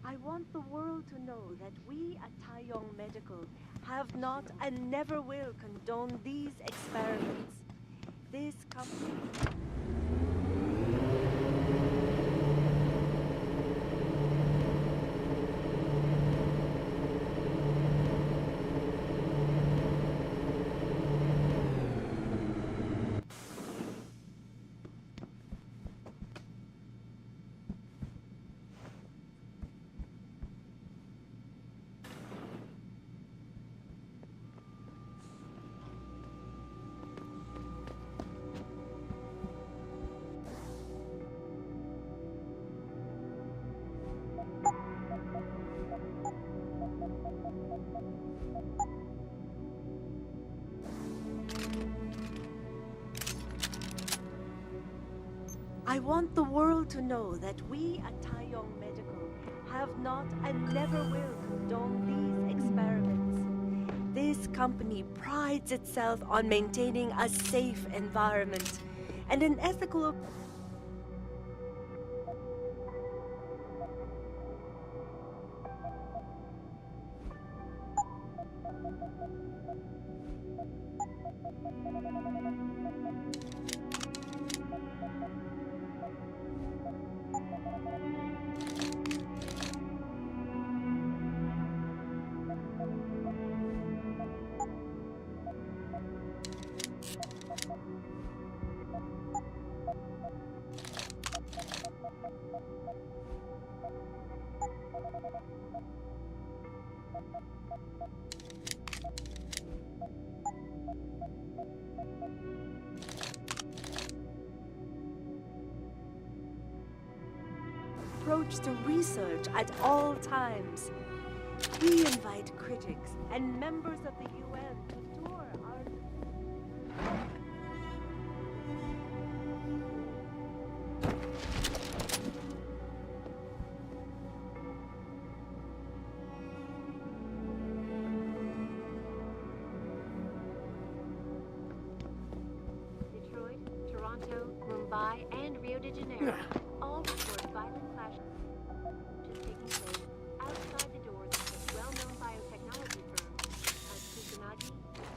I want the world to know that we at Taiyong Medical have not and never will condone these experiments. This company. I want the world to know that we at Taiyong Medical have not and never will condone these experiments. This company prides itself on maintaining a safe environment and an ethical. Approach to research at all times. We invite critics and members of the UN to tour our. Detroit, Toronto, Mumbai, and Rio de Janeiro all report violent clashes taking place outside the doors of well-known biotechnology firms as Kusanagi,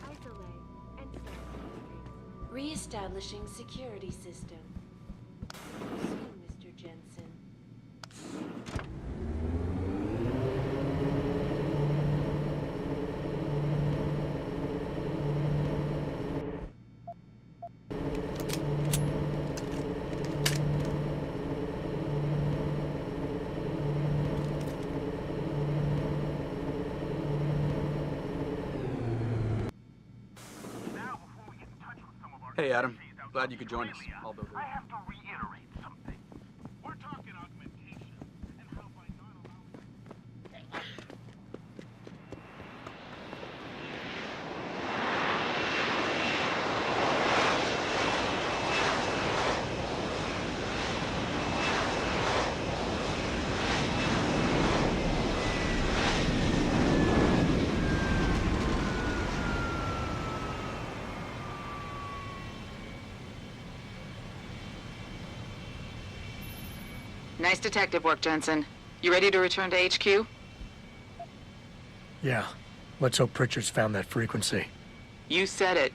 Isolay, and Stanford. Re-establishing security system. Soon, Mr. Jensen. Hey, Adam. Glad you could join us. I'll build I it. have to reiterate something. We're talking augmentation and how by not allowing... Nice detective work, Jensen. You ready to return to HQ? Yeah. Let's hope Pritchard's found that frequency. You said it.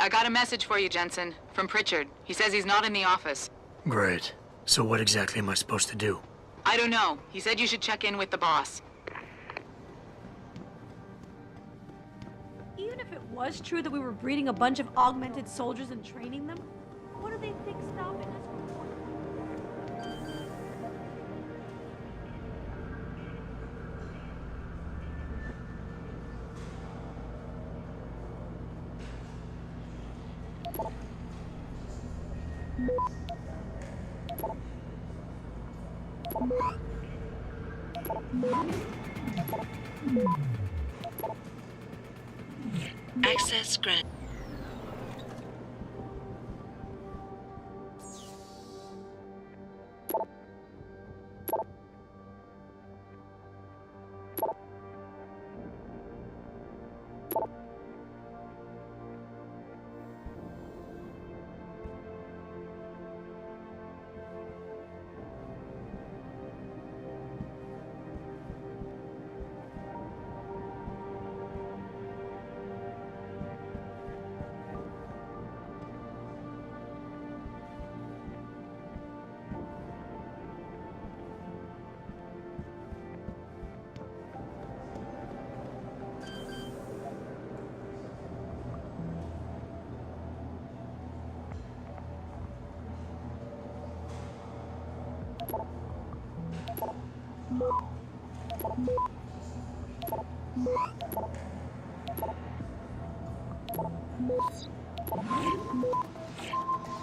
I got a message for you, Jensen. From Pritchard. He says he's not in the office. Great. So what exactly am I supposed to do? I don't know. He said you should check in with the boss. Even if it was true that we were breeding a bunch of augmented soldiers and training them, what do they think stopping us from Access granted.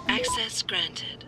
Access granted.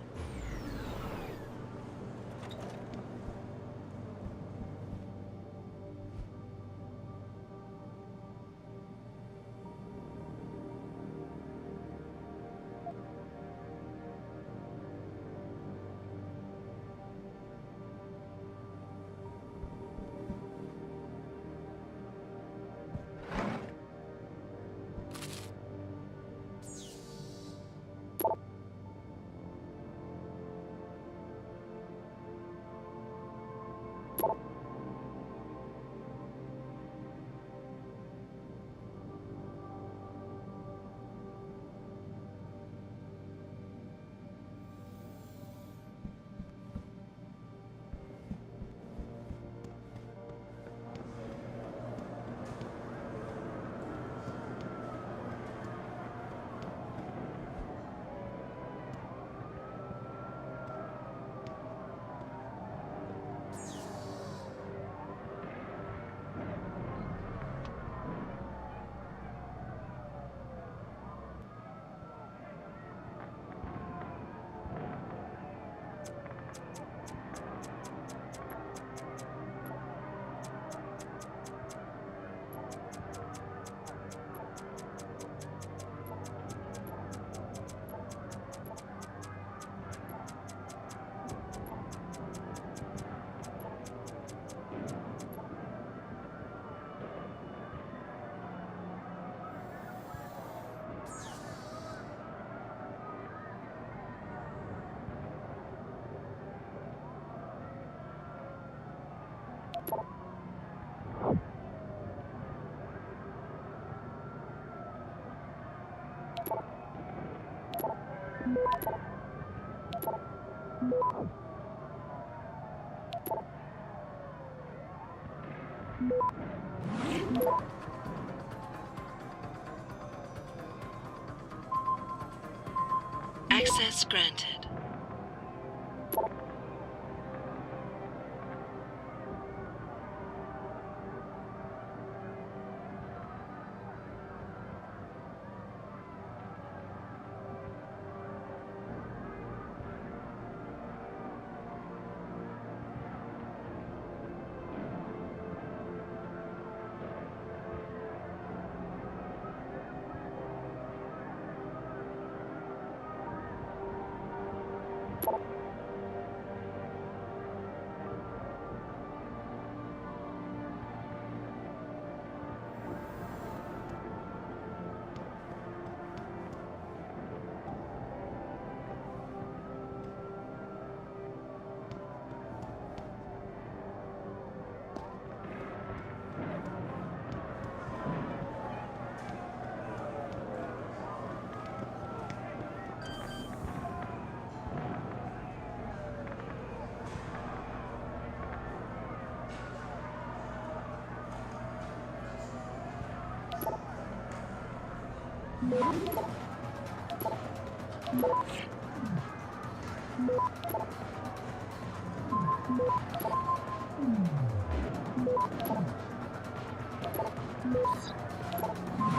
Access granted.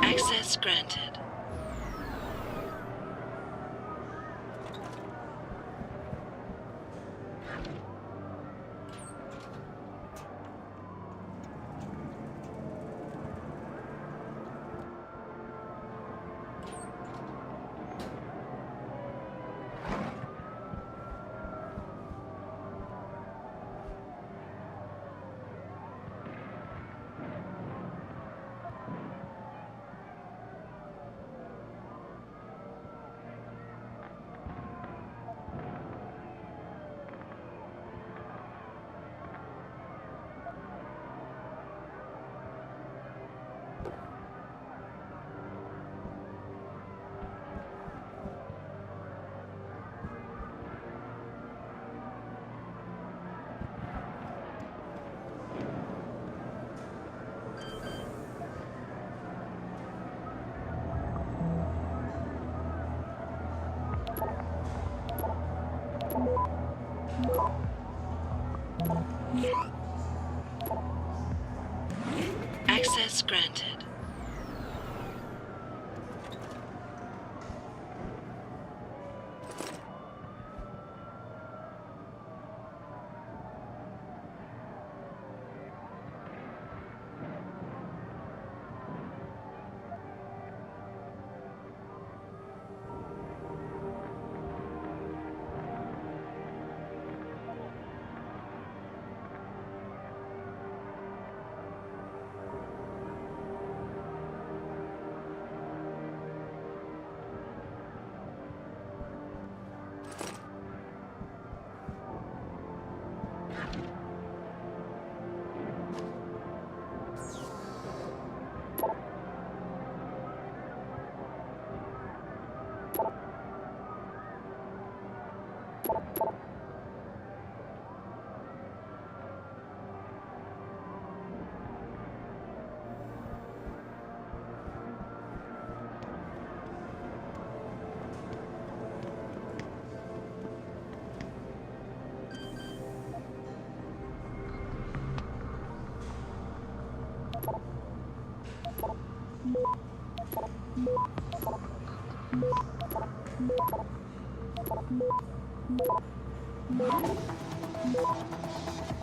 Access granted. Access granted.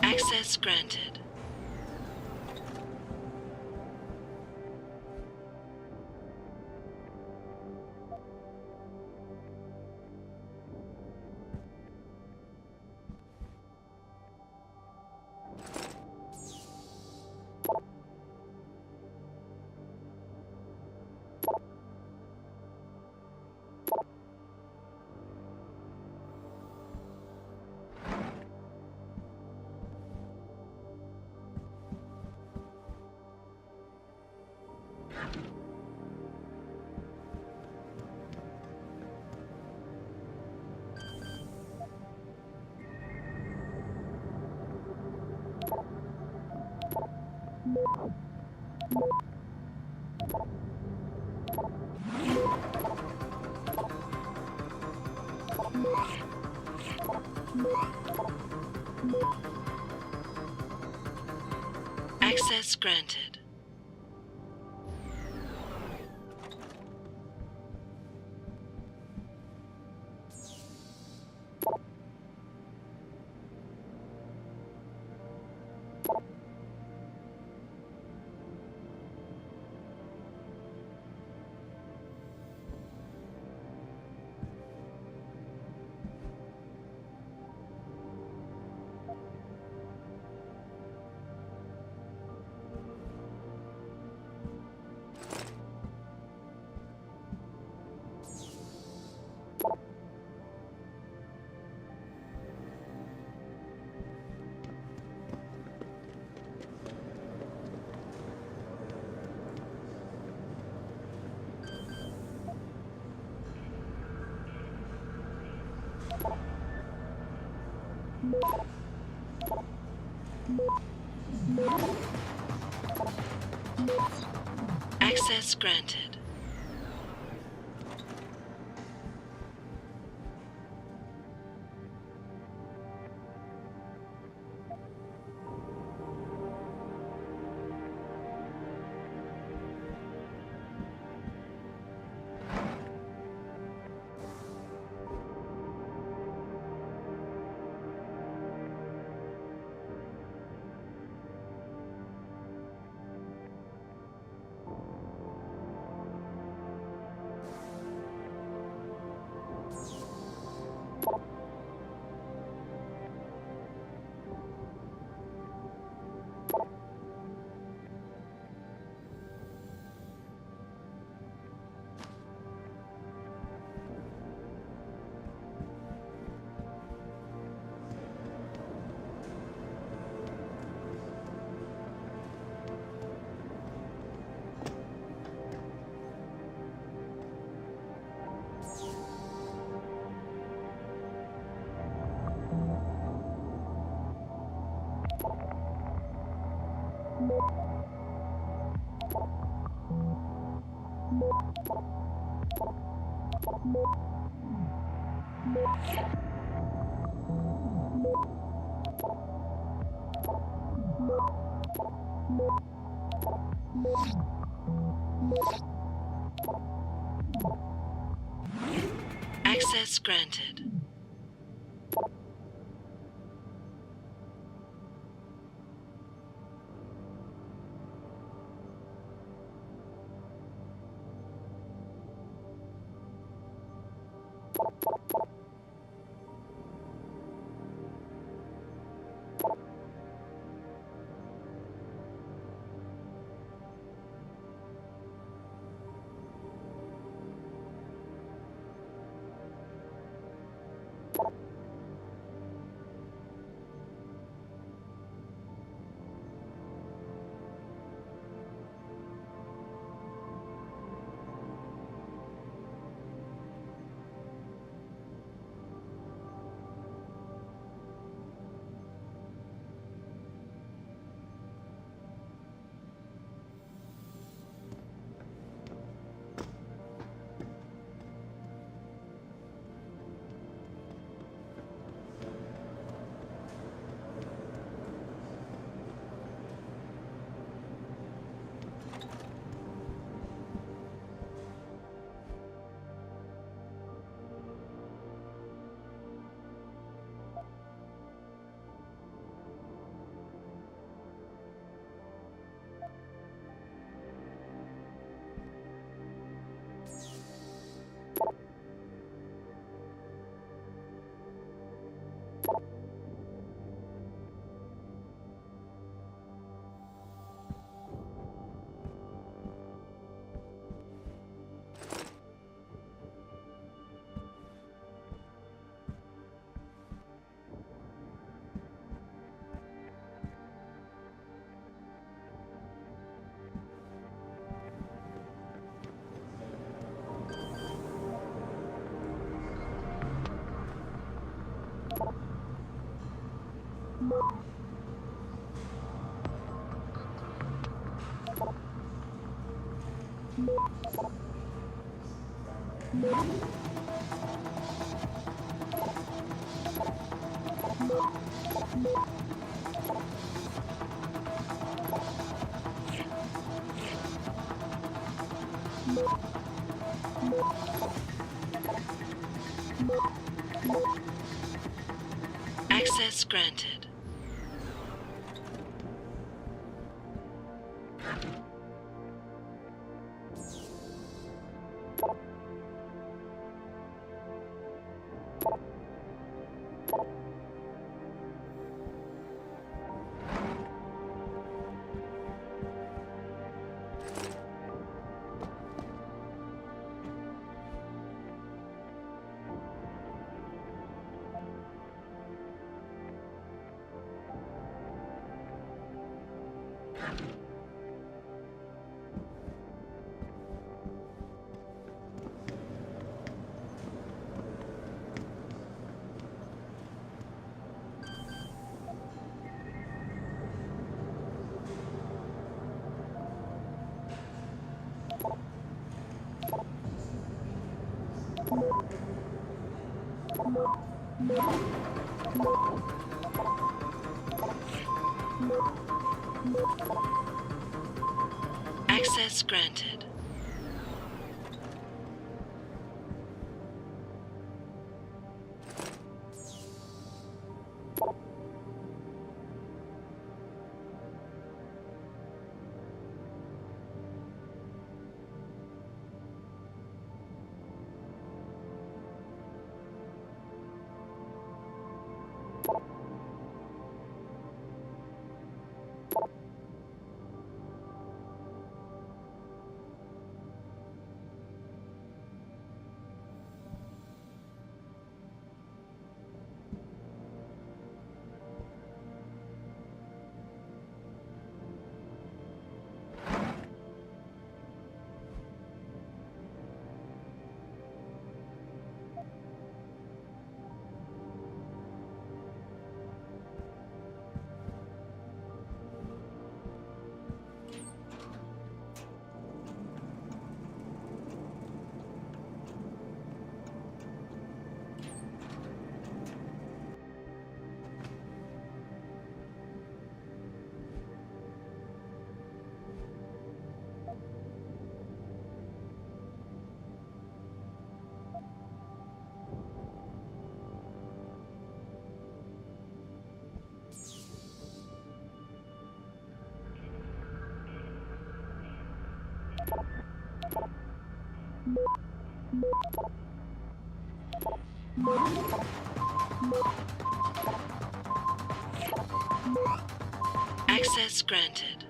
Access granted. Access granted. Access granted. Access granted. Access granted. Access granted. Access granted.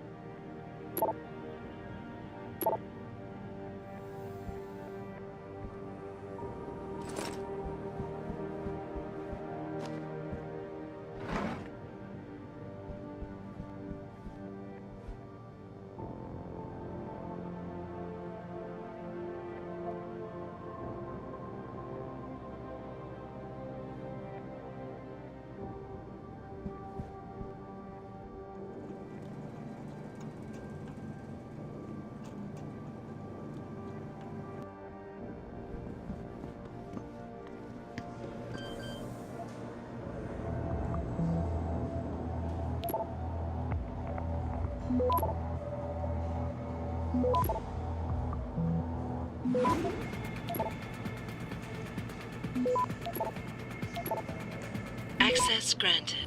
Access granted.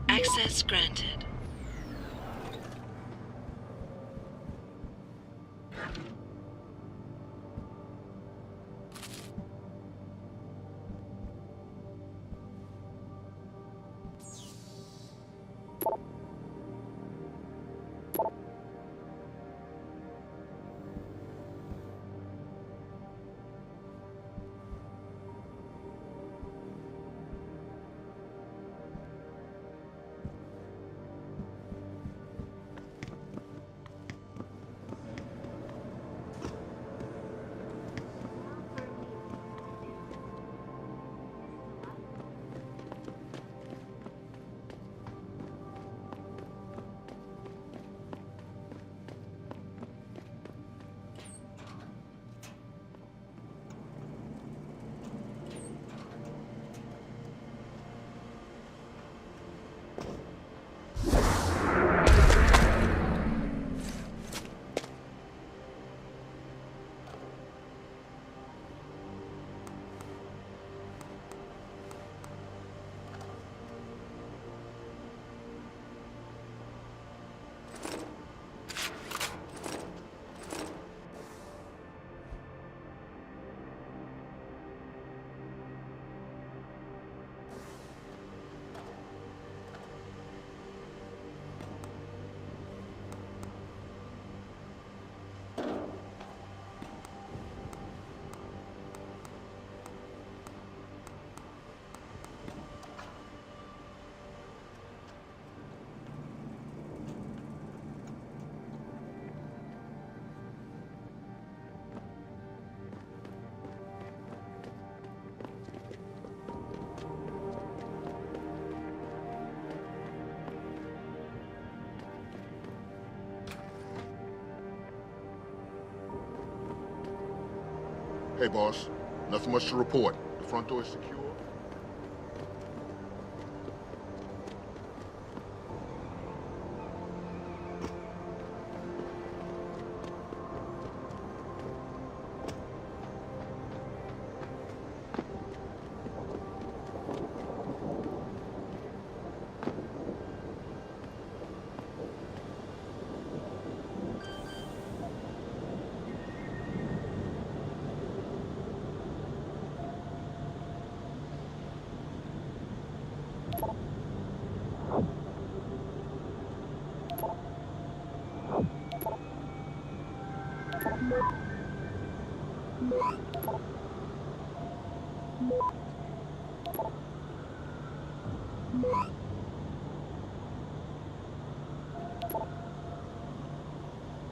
Access granted. Hey, boss. Nothing much to report. The front door is secure.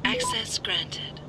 Access granted.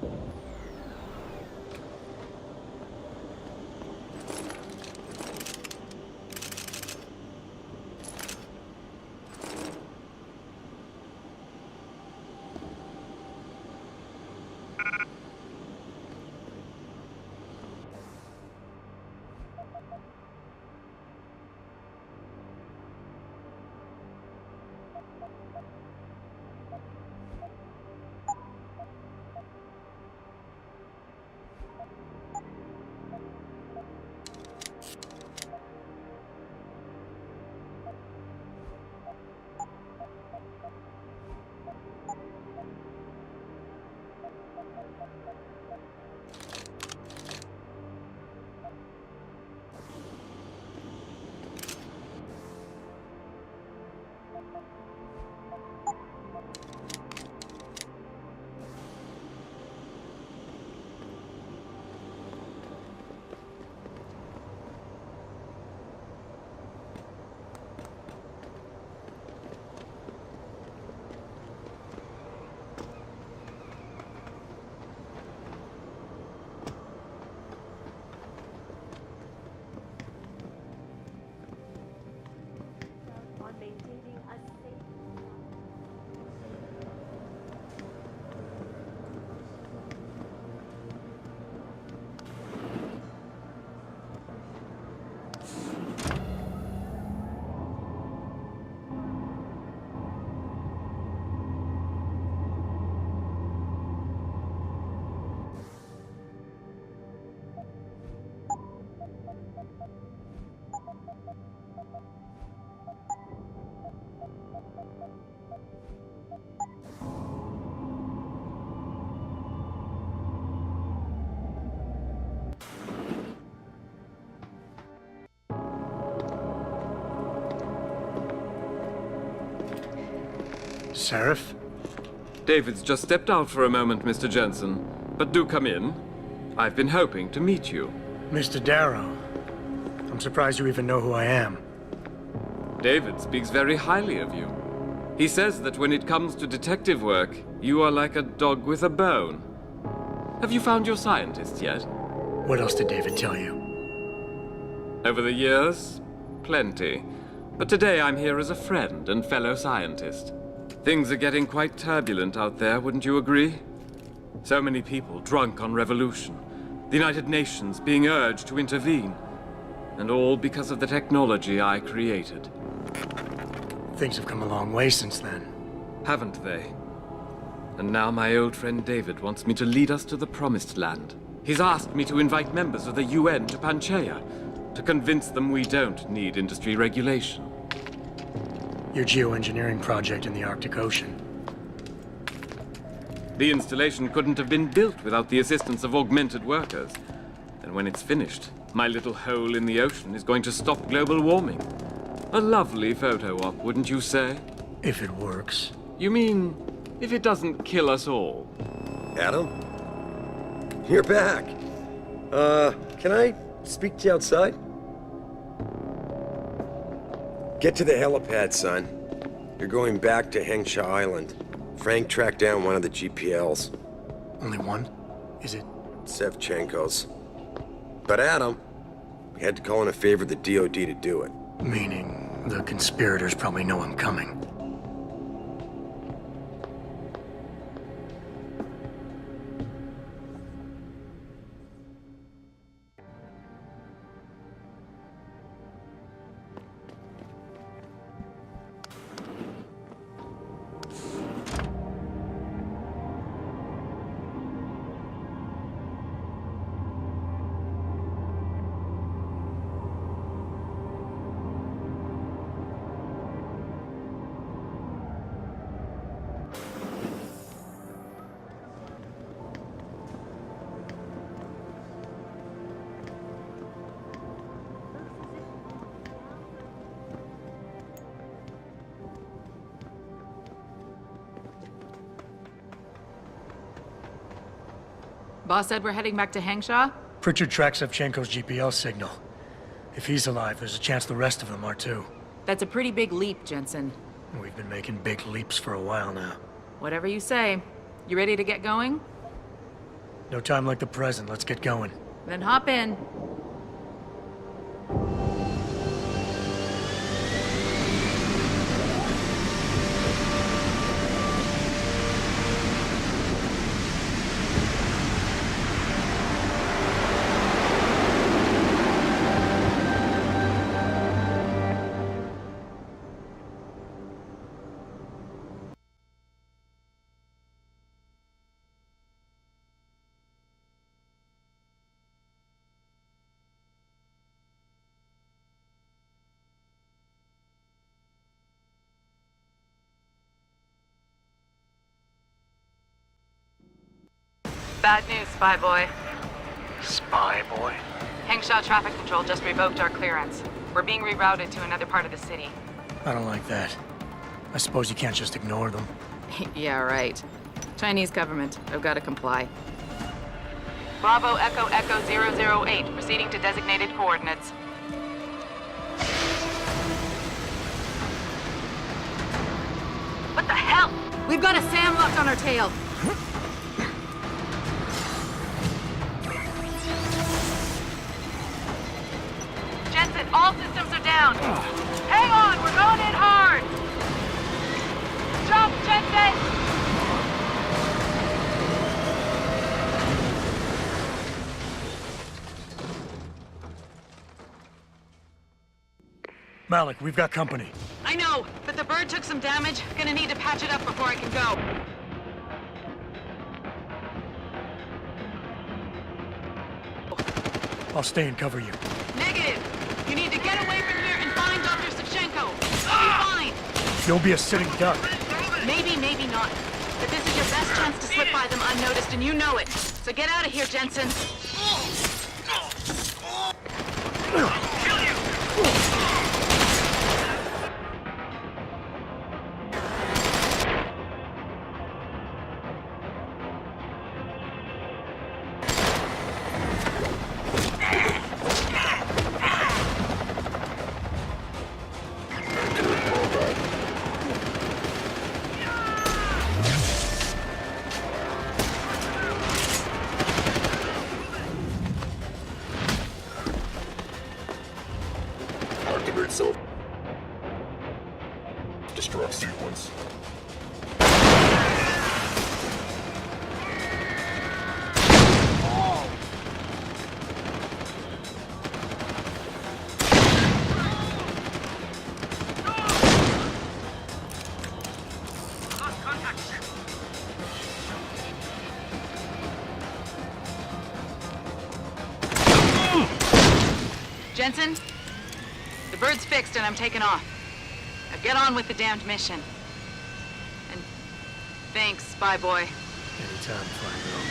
Seraph? David's just stepped out for a moment, Mr. Jensen. But do come in. I've been hoping to meet you. Mr. Darrow. I'm surprised you even know who I am. David speaks very highly of you. He says that when it comes to detective work, you are like a dog with a bone. Have you found your scientist yet? What else did David tell you? Over the years, plenty. But today I'm here as a friend and fellow scientist. Things are getting quite turbulent out there, wouldn't you agree? So many people drunk on revolution. The United Nations being urged to intervene. And all because of the technology I created. Things have come a long way since then. Haven't they? And now my old friend David wants me to lead us to the Promised Land. He's asked me to invite members of the UN to Panchaea, to convince them we don't need industry regulation. Your geoengineering project in the Arctic Ocean. The installation couldn't have been built without the assistance of augmented workers. And when it's finished, my little hole in the ocean is going to stop global warming. A lovely photo op, wouldn't you say? If it works. You mean, if it doesn't kill us all? Adam? You're back. Can I speak to you outside? Get to the helipad, son. You're going back to Hengsha Island. Frank tracked down one of the GPLs. Only one? Is it? Sevchenko's. But Adam, we had to call in a favor of the DoD to do it. Meaning, the conspirators probably know I'm coming. Boss said we're heading back to Hengsha? Pritchard tracks Sevchenko's GPL signal. If he's alive, there's a chance the rest of them are too. That's a pretty big leap, Jensen. We've been making big leaps for a while now. Whatever you say. You ready to get going? No time like the present. Let's get going. Then hop in. Bad news, Spy Boy. Spy Boy? Hengsha Traffic Control just revoked our clearance. We're being rerouted to another part of the city. I don't like that. I suppose you can't just ignore them. Yeah, right. Chinese government. I've got to comply. Bravo Echo Echo 008, proceeding to designated coordinates. What the hell? We've got a SAM locked on our tail. Jensen, all systems are down. Hang on, we're going in hard. Jump, Jensen! Malik, we've got company. I know, but the bird took some damage. Gonna need to patch it up before I can go. I'll stay and cover you. Negative. You need to get away from here and find Dr. Sevchenko. You'll be fine. You'll be a sitting duck. Maybe, maybe not. But this is your best chance to slip by them unnoticed, and you know it. So get out of here, Jensen. Self-destruct sequence. Jensen? The bird's fixed and I'm taking off. Now get on with the damned mission. And thanks, Spy Boy. Anytime, fine girl.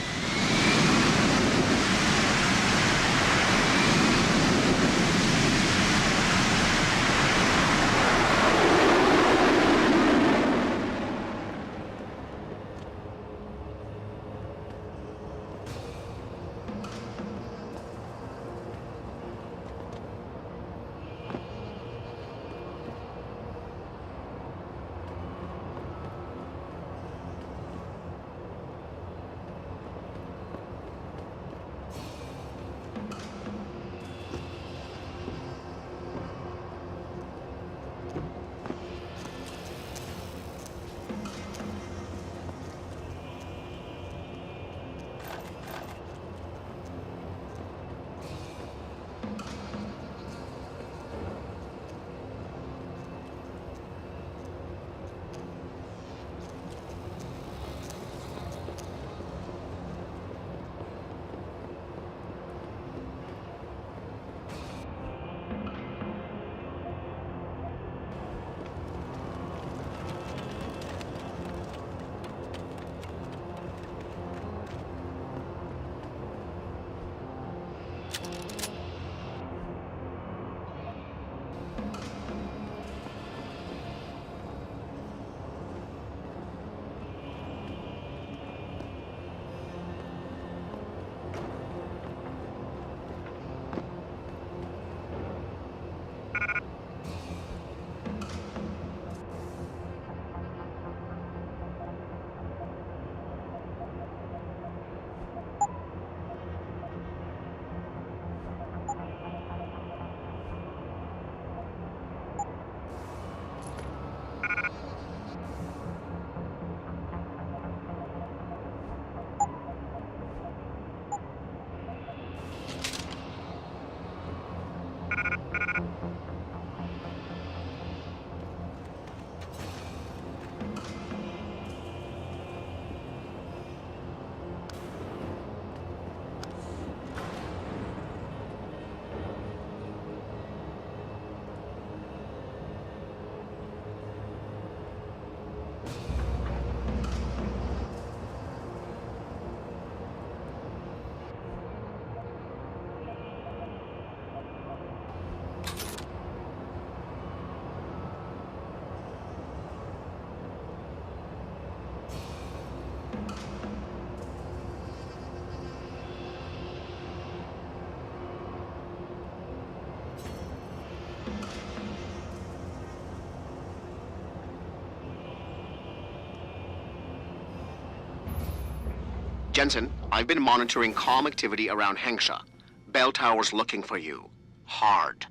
Jensen, I've been monitoring comm activity around Hengsha. Bell Tower's looking for you. Hard.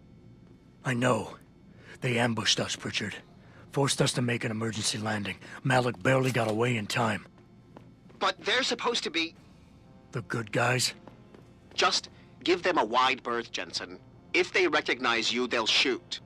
I know. They ambushed us, Pritchard. Forced us to make an emergency landing. Malik barely got away in time. But they're supposed to be... The good guys? Just give them a wide berth, Jensen. If they recognize you, they'll shoot.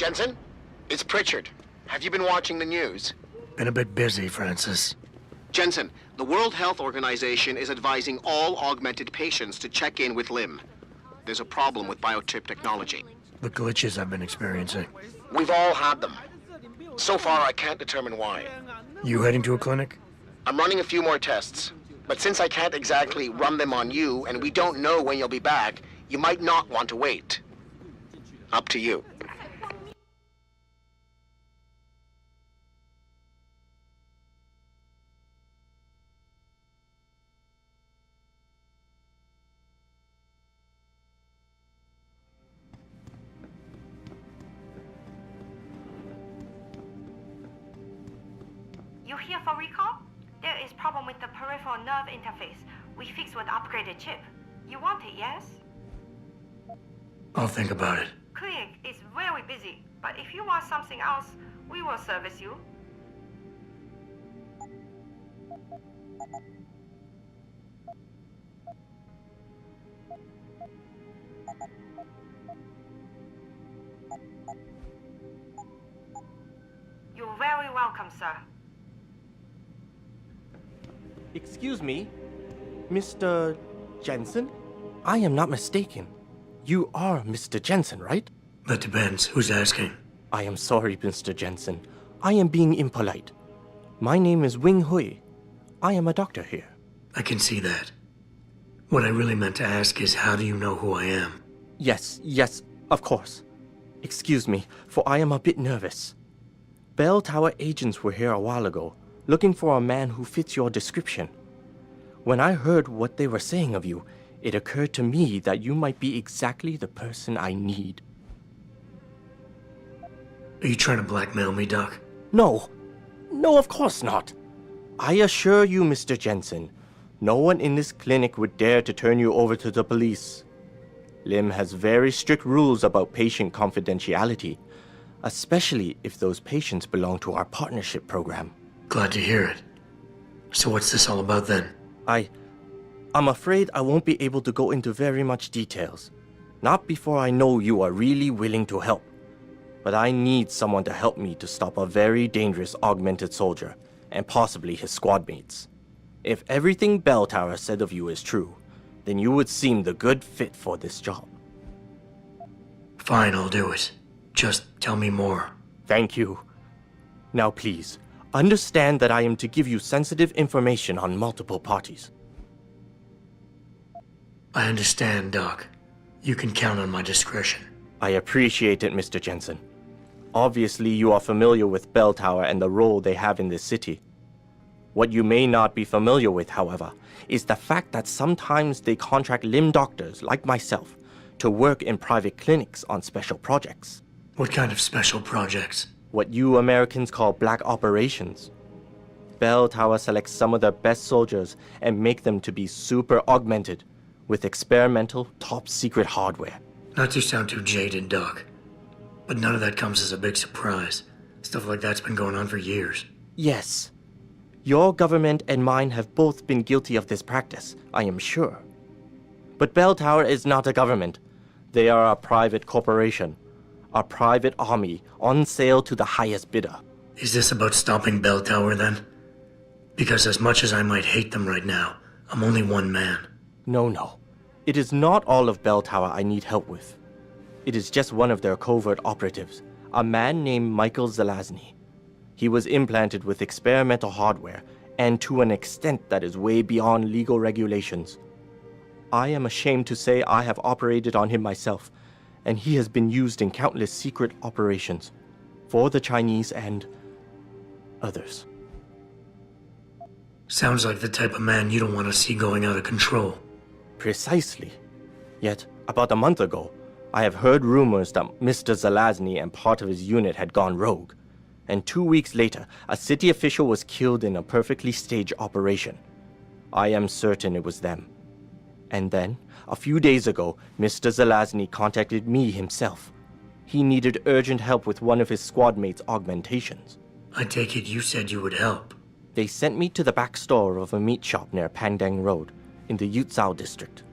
Jensen, it's Pritchard. Have you been watching the news? Been a bit busy, Francis. Jensen, the World Health Organization is advising all augmented patients to check in with Lim. There's a problem with biochip technology. The glitches I've been experiencing. We've all had them. So far, I can't determine why. You heading to a clinic? I'm running a few more tests. But since I can't exactly run them on you, and we don't know when you'll be back, you might not want to wait. Up to you. You here for recall? There is problem with the peripheral nerve interface. We fixed with upgraded chip. You want it, yes? I'll think about it. Clinic is very busy, but if you want something else, we will service you. You're very welcome, sir. Excuse me, Mr. Jensen? I am not mistaken. You are Mr. Jensen, right? That depends. Who's asking? I am sorry, Mr. Jensen. I am being impolite. My name is Wing Hui. I am a doctor here. I can see that. What I really meant to ask is, how do you know who I am? Yes, of course. Excuse me, for I am a bit nervous. Bell Tower agents were here a while ago, looking for a man who fits your description. When I heard what they were saying of you, it occurred to me that you might be exactly the person I need. Are you trying to blackmail me, Doc? No, of course not. I assure you, Mr. Jensen, no one in this clinic would dare to turn you over to the police. Lim has very strict rules about patient confidentiality, especially if those patients belong to our partnership program. Glad to hear it. So what's this all about then? I'm afraid I won't be able to go into very much details. Not before I know you are really willing to help. But I need someone to help me to stop a very dangerous augmented soldier, and possibly his squad mates. If everything Bell Tower said of you is true, then you would seem the good fit for this job. Fine, I'll do it. Just tell me more. Thank you. Now please, understand that I am to give you sensitive information on multiple parties. I understand, Doc. You can count on my discretion. I appreciate it, Mr. Jensen. Obviously, you are familiar with Bell Tower and the role they have in this city. What you may not be familiar with, however, is the fact that sometimes they contract limb doctors like myself to work in private clinics on special projects. What kind of special projects? What you Americans call black operations. Bell Tower selects some of their best soldiers and make them to be super augmented with experimental, top-secret hardware. Not to sound too jaded, Doc, but none of that comes as a big surprise. Stuff like that's been going on for years. Yes. Your government and mine have both been guilty of this practice, I am sure. But Bell Tower is not a government. They are a private corporation. A private army on sale to the highest bidder. Is this about stopping Bell Tower, then? Because as much as I might hate them right now, I'm only one man. No. It is not all of Bell Tower I need help with. It is just one of their covert operatives, a man named Michael Zelazny. He was implanted with experimental hardware, and to an extent that is way beyond legal regulations. I am ashamed to say I have operated on him myself, and he has been used in countless secret operations for the Chinese and others. Sounds like the type of man you don't want to see going out of control. Precisely. Yet, about a month ago, I have heard rumors that Mr. Zelazny and part of his unit had gone rogue. And 2 weeks later, a city official was killed in a perfectly staged operation. I am certain it was them. And then, a few days ago, Mr. Zelazny contacted me himself. He needed urgent help with one of his squad mates' augmentations. I take it you said you would help. They sent me to the back store of a meat shop near Pandang Road, in the Yutzao district.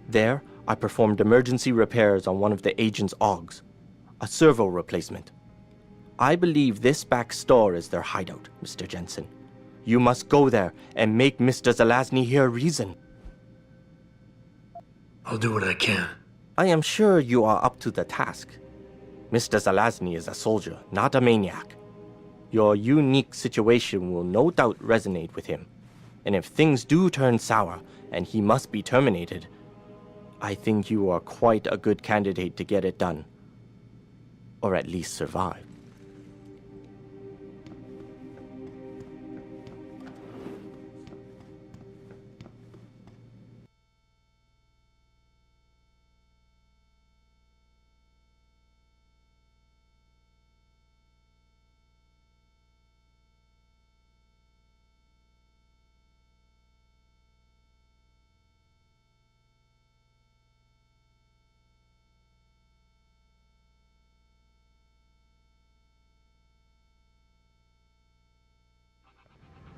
There, I performed emergency repairs on one of the agent's augs, a servo replacement. I believe this back store is their hideout, Mr. Jensen. You must go there and make Mr. Zelazny hear reason. I'll do what I can. I am sure you are up to the task. Mr. Zelazny is a soldier, not a maniac. Your unique situation will no doubt resonate with him. And if things do turn sour and he must be terminated, I think you are quite a good candidate to get it done. Or at least survive.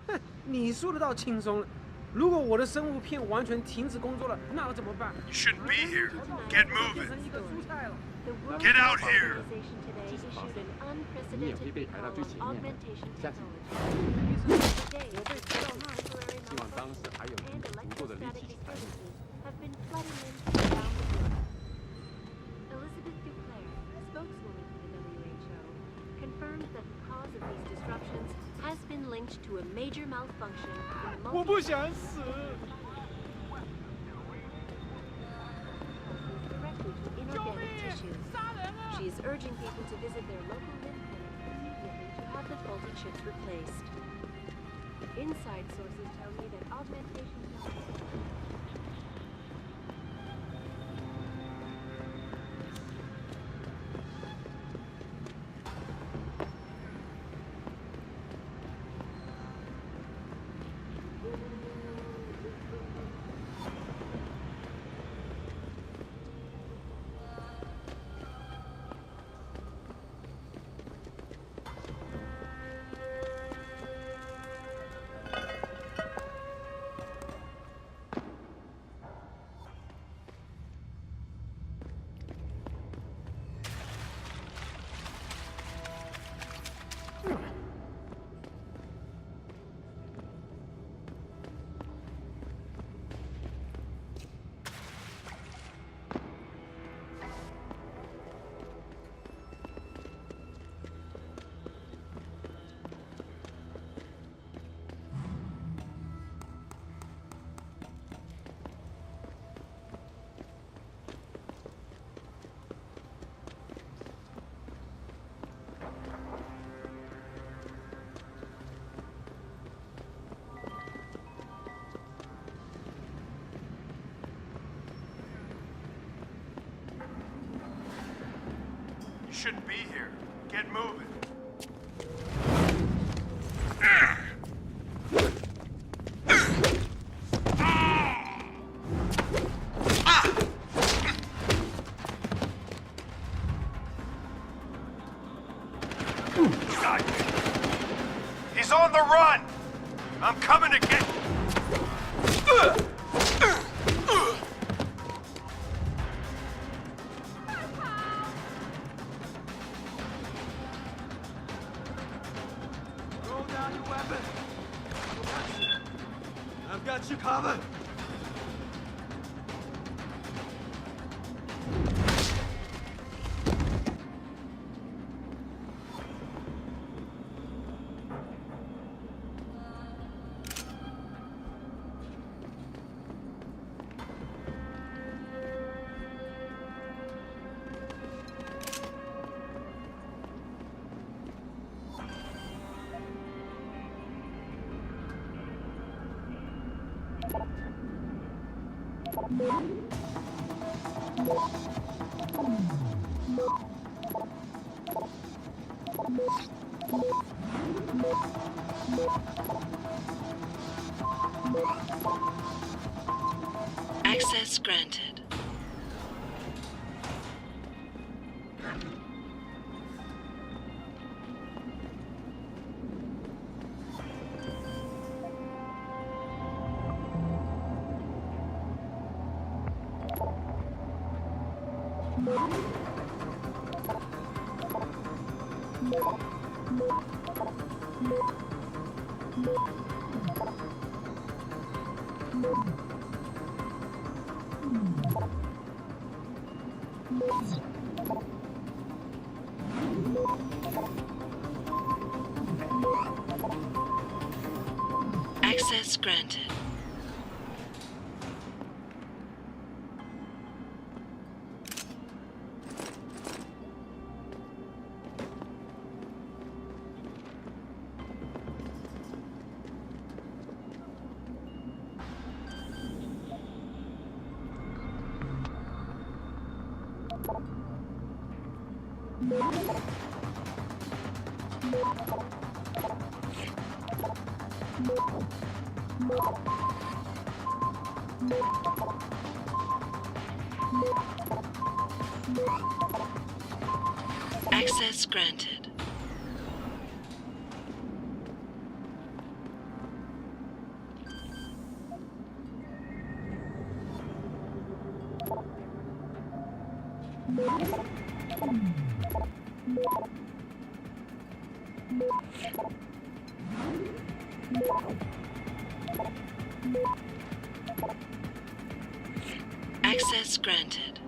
哼，你说的倒轻松了。如果我的生物片完全停止工作了，那要怎么办？ You shouldn't be here. Get 变 moving. 成一个蔬菜了。 Get out here. Confirms that the cause of these disruptions has been linked to a major malfunction in the 我不想死。 inorganic tissues. She is urging people to visit their local lymph clinic immediately to have the faulty chips replaced. Inside sources tell me that augmentation... You shouldn't be here. Get moving. He's on the run! I'm coming to get... Throw down your weapon. I've got you covered. Access granted. Access granted. Access granted. Access granted.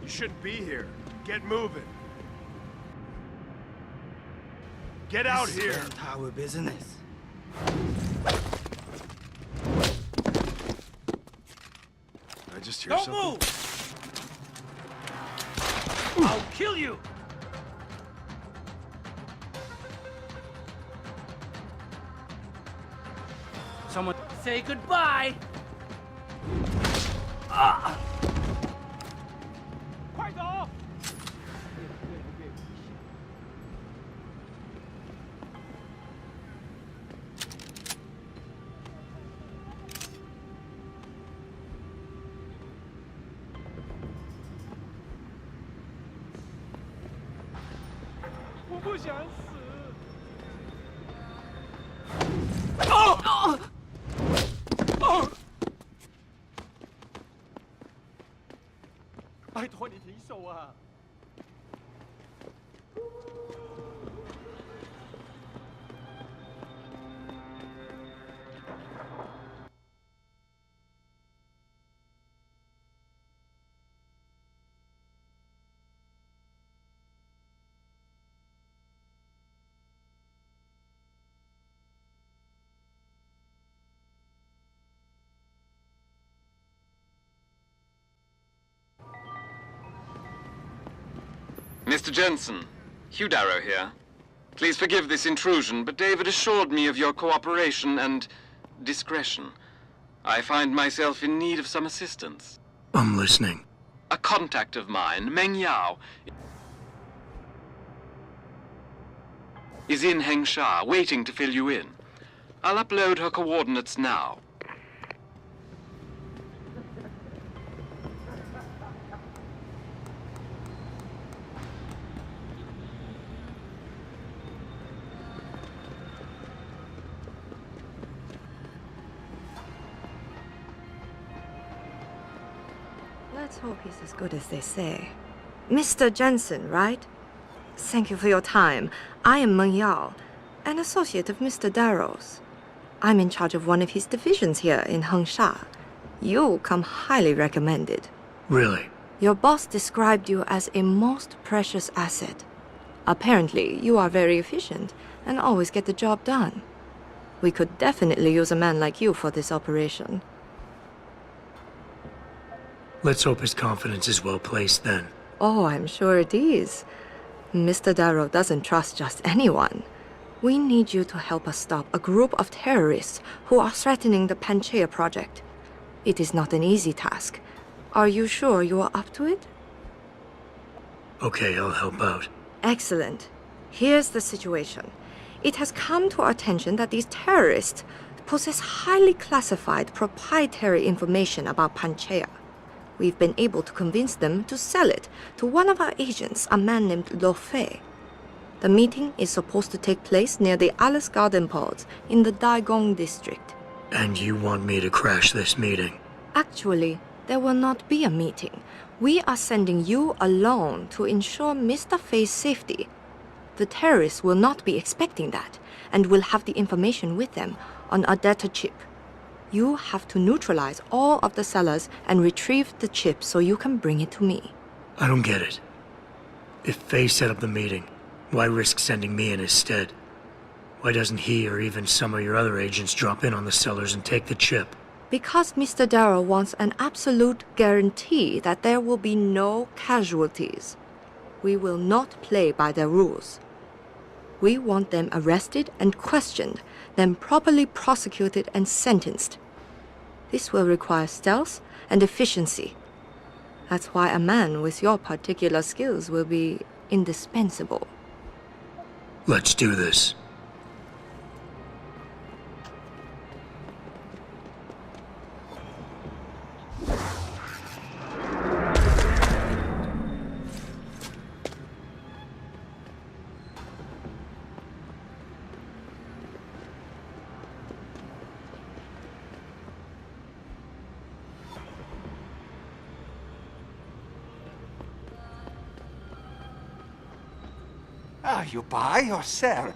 You shouldn't be here. Get moving. Get out here. This is our business. I just hear Don't something. move! I'll kill you! Someone say goodbye! Ah! 快走！ 我不想死。哦！哦！拜托你停手啊！ Mr. Jensen, Hugh Darrow here. Please forgive this intrusion, but David assured me of your cooperation and discretion. I find myself in need of some assistance. I'm listening. A contact of mine, Meng Yao, is in Hengsha, waiting to fill you in. I'll upload her coordinates now. Let's hope he's as good as they say. Mr. Jensen, right? Thank you for your time. I am Meng Yao, an associate of Mr. Darrow's. I'm in charge of one of his divisions here in Hengsha. You come highly recommended. Really? Your boss described you as a most precious asset. Apparently, you are very efficient and always get the job done. We could definitely use a man like you for this operation. Let's hope his confidence is well placed then. Oh, I'm sure it is. Mr. Darrow doesn't trust just anyone. We need you to help us stop a group of terrorists who are threatening the Panchaea project. It is not an easy task. Are you sure you are up to it? Okay, I'll help out. Excellent. Here's the situation. It has come to our attention that these terrorists possess highly classified proprietary information about Panchaea. We've been able to convince them to sell it to one of our agents, a man named Lo Fei. The meeting is supposed to take place near the Alice Garden pods in the Daigong district. And you want me to crash this meeting? Actually, there will not be a meeting. We are sending you alone to ensure Mr. Fei's safety. The terrorists will not be expecting that, and will have the information with them on a data chip. You have to neutralize all of the sellers and retrieve the chip so you can bring it to me. I don't get it. If Fei set up the meeting, why risk sending me in his stead? Why doesn't he or even some of your other agents drop in on the sellers and take the chip? Because Mr. Darrow wants an absolute guarantee that there will be no casualties. We will not play by their rules. We want them arrested and questioned, then properly prosecuted and sentenced. This will require stealth and efficiency. That's why a man with your particular skills will be indispensable. Let's do this. Are you buy or sell?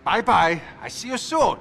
Bye-bye. I see you soon.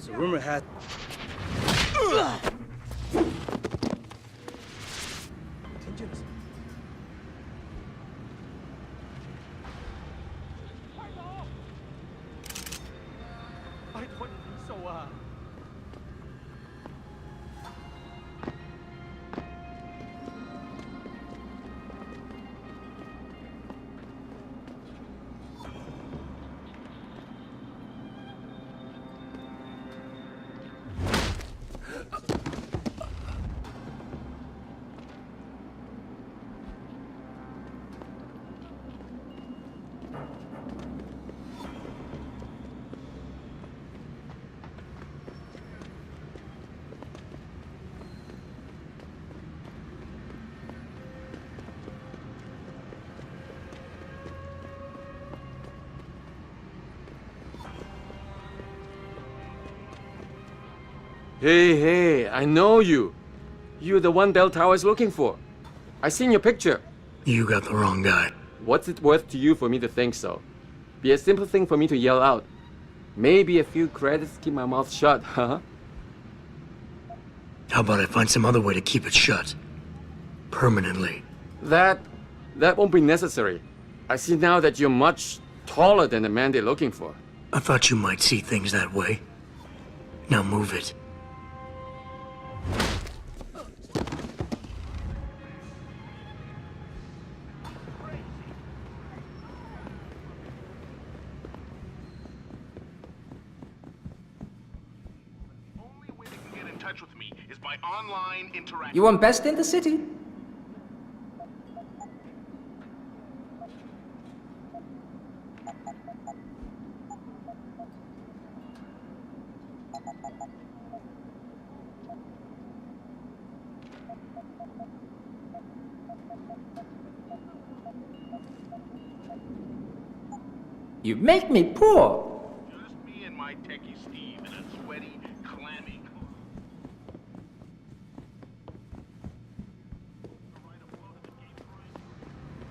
So rumor had... Contingents. 快走！拜托你离手啊！ Bye Hey, I know you. You're the one Bell Tower is looking for. I seen your picture. You got the wrong guy. What's it worth to you for me to think so? Be a simple thing for me to yell out. Maybe a few credits keep my mouth shut, huh? How about I find some other way to keep it shut? Permanently. That won't be necessary. I see now that you're much taller than the man they're looking for. I thought you might see things that way. Now move it. Get in touch with me is by online interaction. You want best in the city? You make me poor. Just me and my techie Steve in a sweaty, clammy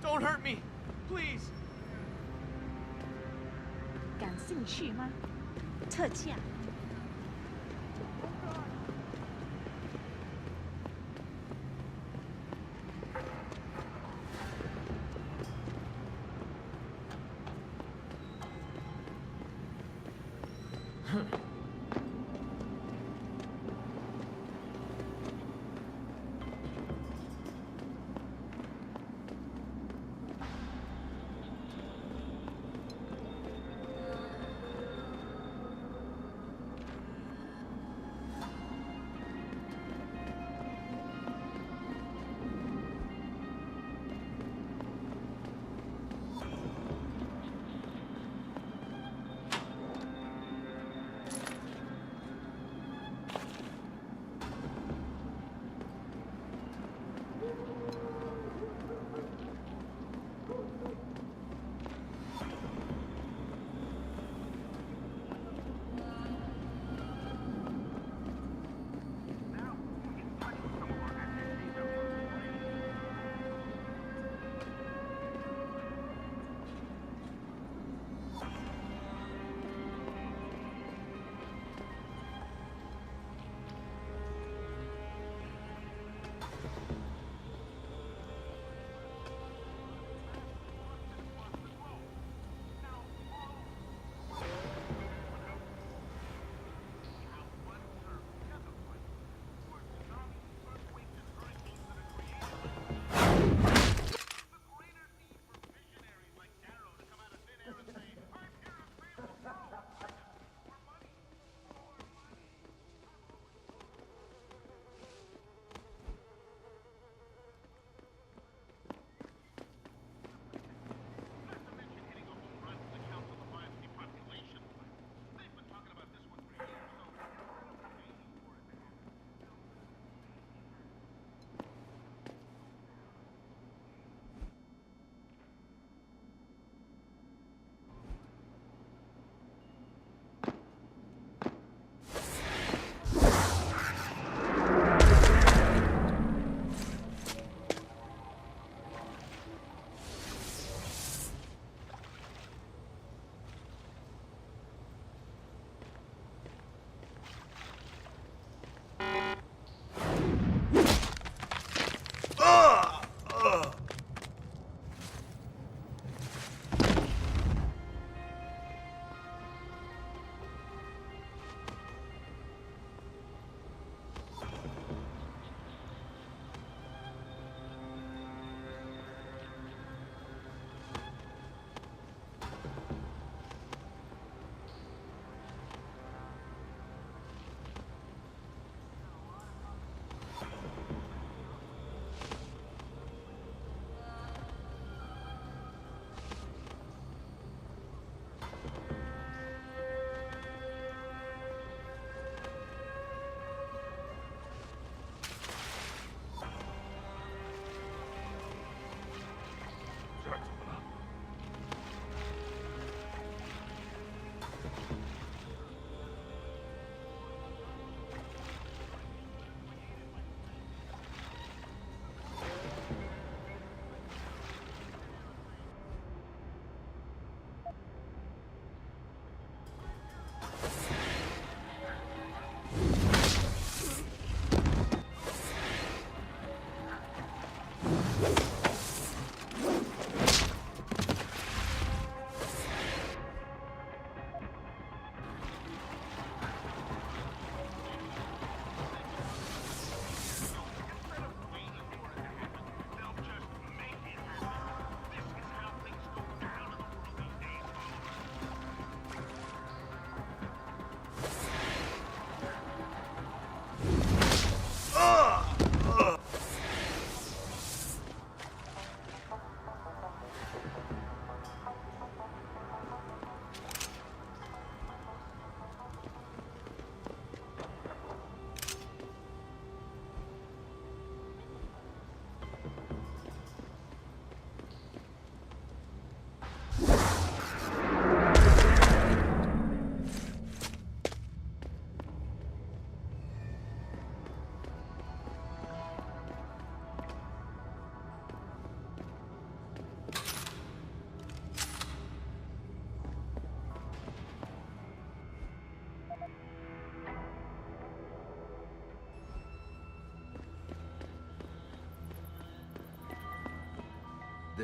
Don't hurt me, please. 感兴趣吗？特价。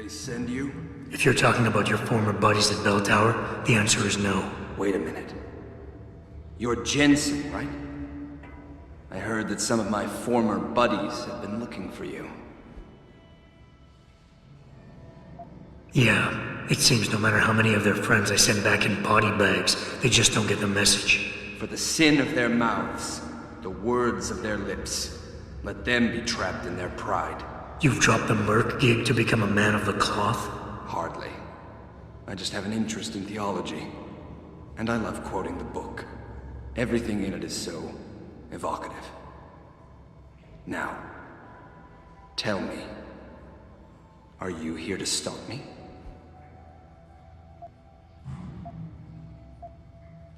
they send you? If you're talking about your former buddies at Bell Tower, the answer is no. Wait a minute. You're Jensen, right? I heard that some of my former buddies have been looking for you. Yeah, it seems no matter how many of their friends I send back in body bags, they just don't get the message. For the sin of their mouths, the words of their lips, let them be trapped in their pride. You've dropped the Merc gig to become a man of the cloth? Hardly. I just have an interest in theology. And I love quoting the book. Everything in it is so evocative. Now, tell me, are you here to stop me?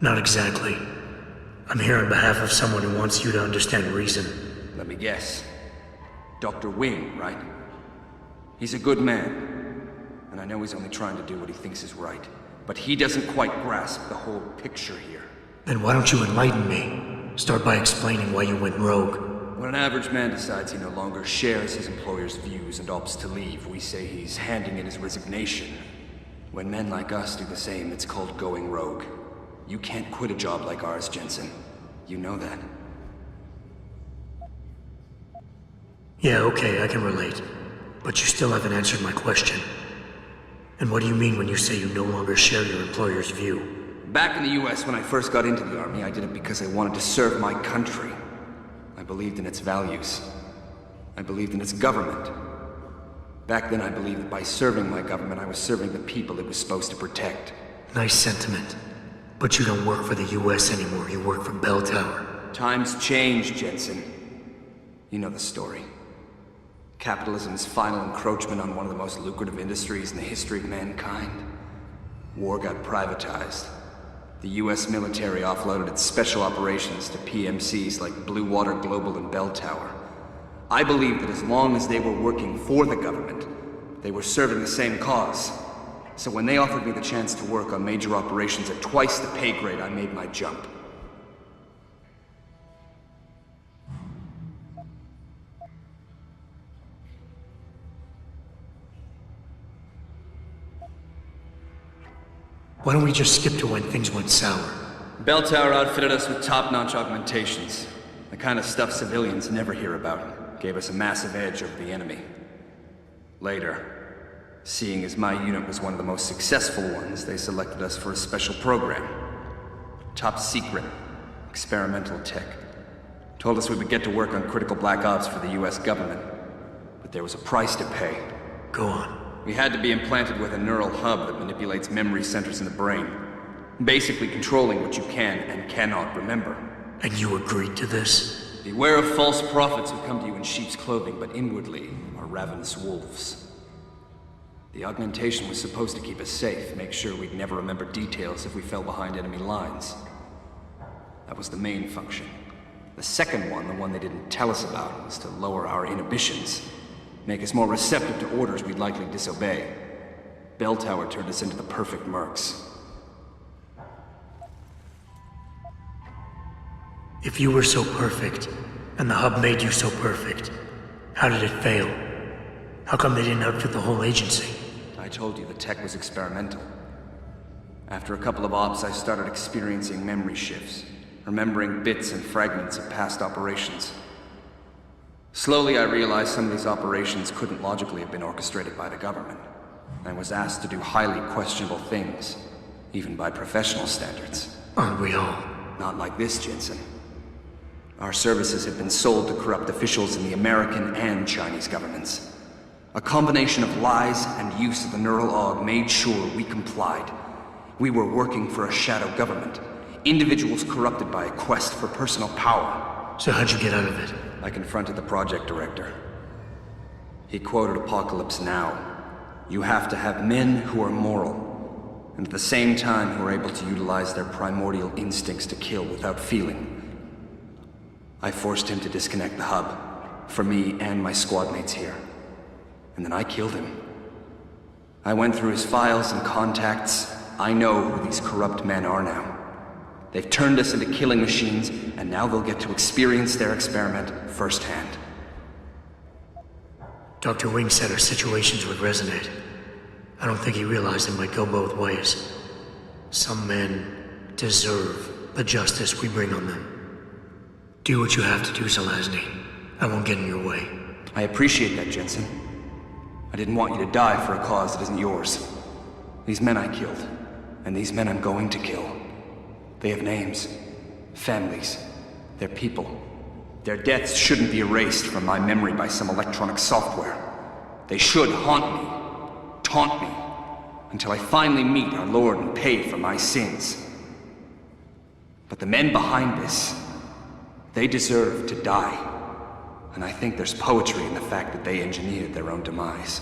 Not exactly. I'm here on behalf of someone who wants you to understand reason. Let me guess. Dr. Wing, right? He's a good man. And I know he's only trying to do what he thinks is right. But he doesn't quite grasp the whole picture here. Then why don't you enlighten me? Start by explaining why you went rogue. When an average man decides he no longer shares his employer's views and opts to leave, we say he's handing in his resignation. When men like us do the same, it's called going rogue. You can't quit a job like ours, Jensen. You know that. Yeah, okay, I can relate. But you still haven't answered my question. And what do you mean when you say you no longer share your employer's view? Back in the US, when I first got into the Army, I did it because I wanted to serve my country. I believed in its values. I believed in its government. Back then, I believed that by serving my government, I was serving the people it was supposed to protect. Nice sentiment. But you don't work for the US anymore, you work for Bell Tower. Times change, Jensen. You know the story. Capitalism's final encroachment on one of the most lucrative industries in the history of mankind. War got privatized. The US military offloaded its special operations to PMCs like Blue Water Global and Bell Tower. I believed that as long as they were working for the government, they were serving the same cause. So when they offered me the chance to work on major operations at twice the pay grade, I made my jump. Why don't we just skip to when things went sour? Bell Tower outfitted us with top-notch augmentations. The kind of stuff civilians never hear about. Gave us a massive edge over the enemy. Later, seeing as my unit was one of the most successful ones, they selected us for a special program. Top secret, experimental tech. Told us we would get to work on critical black ops for the US government. But there was a price to pay. Go on. We had to be implanted with a neural hub that manipulates memory centers in the brain. Basically controlling what you can and cannot remember. And you agreed to this? Beware of false prophets who come to you in sheep's clothing, but inwardly are ravenous wolves. The augmentation was supposed to keep us safe, make sure we'd never remember details if we fell behind enemy lines. That was the main function. The second one, the one they didn't tell us about, was to lower our inhibitions. Make us more receptive to orders we'd likely disobey. Bell Tower turned us into the perfect mercs. If you were so perfect, and the hub made you so perfect, how did it fail? How come they didn't outfit the whole agency? I told you the tech was experimental. After a couple of ops, I started experiencing memory shifts, remembering bits and fragments of past operations. Slowly, I realized some of these operations couldn't logically have been orchestrated by the government. I was asked to do highly questionable things, even by professional standards. Aren't we all? Not like this, Jensen. Our services have been sold to corrupt officials in the American and Chinese governments. A combination of lies and use of the neural aug made sure we complied. We were working for a shadow government. Individuals corrupted by a quest for personal power. So how'd you get out of it? I confronted the project director. He quoted Apocalypse Now. You have to have men who are moral, and at the same time who are able to utilize their primordial instincts to kill without feeling. I forced him to disconnect the hub, for me and my squad mates here. And then I killed him. I went through his files and contacts. I know who these corrupt men are now. They've turned us into killing machines, and now they'll get to experience their experiment firsthand. Dr. Wing said our situations would resonate. I don't think he realized it might go both ways. Some men deserve the justice we bring on them. Do what you have to do, Zelazny. I won't get in your way. I appreciate that, Jensen. I didn't want you to die for a cause that isn't yours. These men I killed, and these men I'm going to kill. They have names, families, they're people. Their deaths shouldn't be erased from my memory by some electronic software. They should haunt me, taunt me, until I finally meet our Lord and pay for my sins. But the men behind this, they deserve to die. And I think there's poetry in the fact that they engineered their own demise.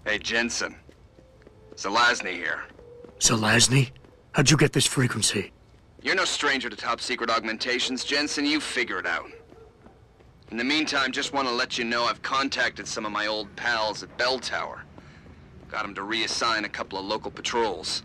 Hey, Jensen. Zelazny here. Zelazny? How'd you get this frequency? You're no stranger to top-secret augmentations, Jensen. You figure it out. In the meantime, just want to let you know I've contacted some of my old pals at Bell Tower. Got them to reassign a couple of local patrols.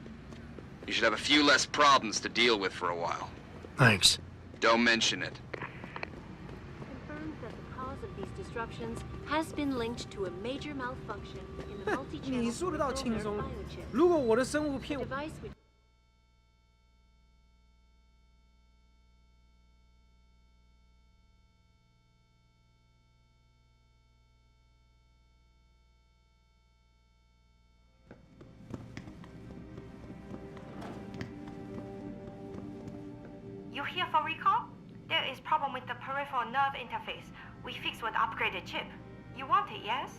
You should have a few less problems to deal with for a while. Thanks. Don't mention it. Confirms that the cause of these disruptions has been linked to a major malfunction in the multi-channel 你说得到轻松 control biochip. 如果我的生物骗 Device which You here for recall? There is problem with the peripheral nerve interface. We fixed with upgraded chip. You want it, yes?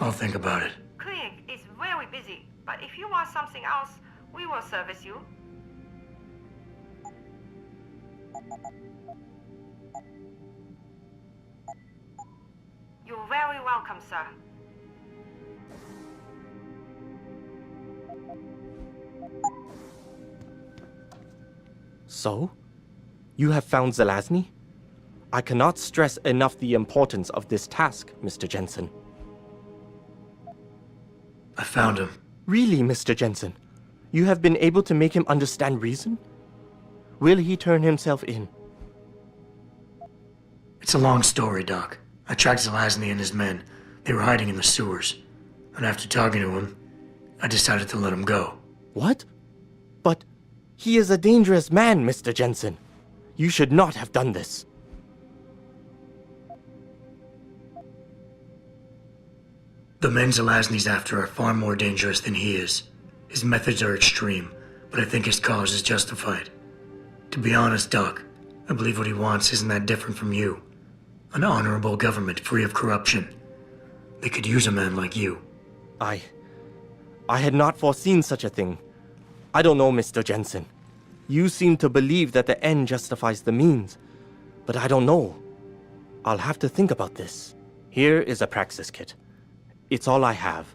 I'll think about it. Clinic is very busy, but if you want something else, we will service you. You're very welcome, sir. So? You have found Zelazny? I cannot stress enough the importance of this task, Mr. Jensen. I found him. Really, Mr. Jensen? You have been able to make him understand reason? Will he turn himself in? It's a long story, Doc. I tracked Zelazny and his men. They were hiding in the sewers. And after talking to him, I decided to let him go. What? But he is a dangerous man, Mr. Jensen. You should not have done this. The men Zelazny's after are far more dangerous than he is. His methods are extreme, but I think his cause is justified. To be honest, Doc, I believe what he wants isn't that different from you. An honorable government free of corruption. They could use a man like you. I had not foreseen such a thing. I don't know, Mr. Jensen. You seem to believe that the end justifies the means, but I don't know. I'll have to think about this. Here is a praxis kit. It's all I have.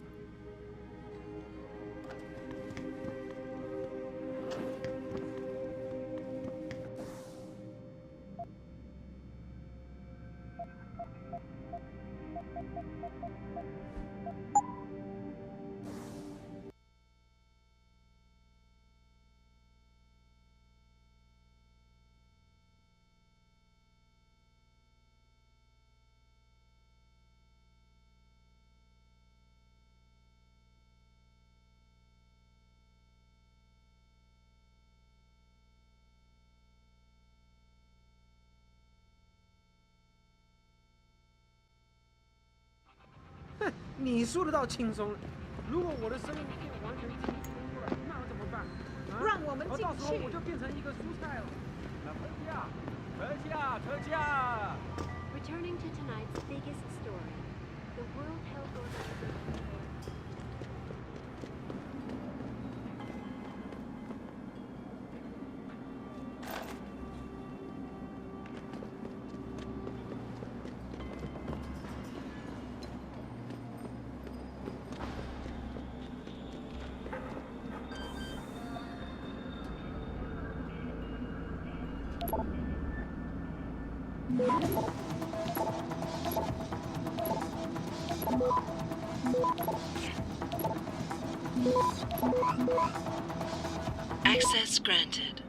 "哼，你说得到轻松了。如果我的生物片完全进行工作了，那怎么办？啊，让我们进去到时候我就变成一个蔬菜了。特价！ Returning to tonight's biggest story, the World Health Organization. Thank you. Access granted.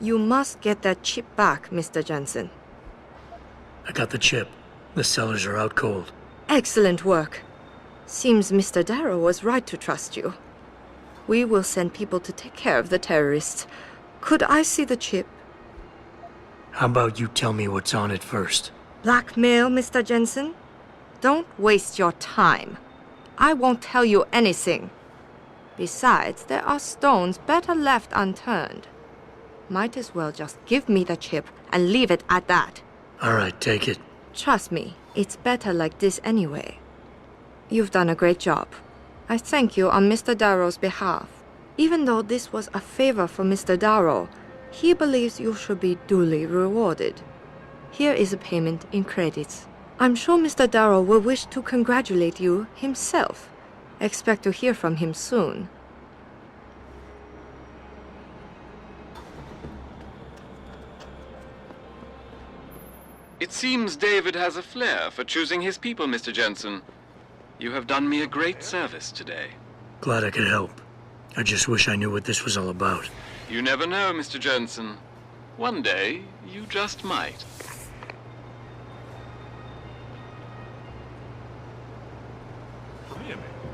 You must get that chip back, Mr. Jensen. I got the chip. The sellers are out cold. Excellent work. Seems Mr. Darrow was right to trust you. We will send people to take care of the terrorists. Could I see the chip? How about you tell me what's on it first? Blackmail, Mr. Jensen? Don't waste your time. I won't tell you anything. Besides, there are stones better left unturned. Might as well just give me the chip and leave it at that. All right, take it. Trust me, it's better like this anyway. You've done a great job. I thank you on Mr. Darrow's behalf. Even though this was a favor for Mr. Darrow, he believes you should be duly rewarded. Here is a payment in credits. I'm sure Mr. Darrow will wish to congratulate you himself. Expect to hear from him soon. It seems David has a flair for choosing his people, Mr. Jensen. You have done me a great service today. Glad I could help. I just wish I knew what this was all about. You never know, Mr. Jensen. One day, you just might. Dígame.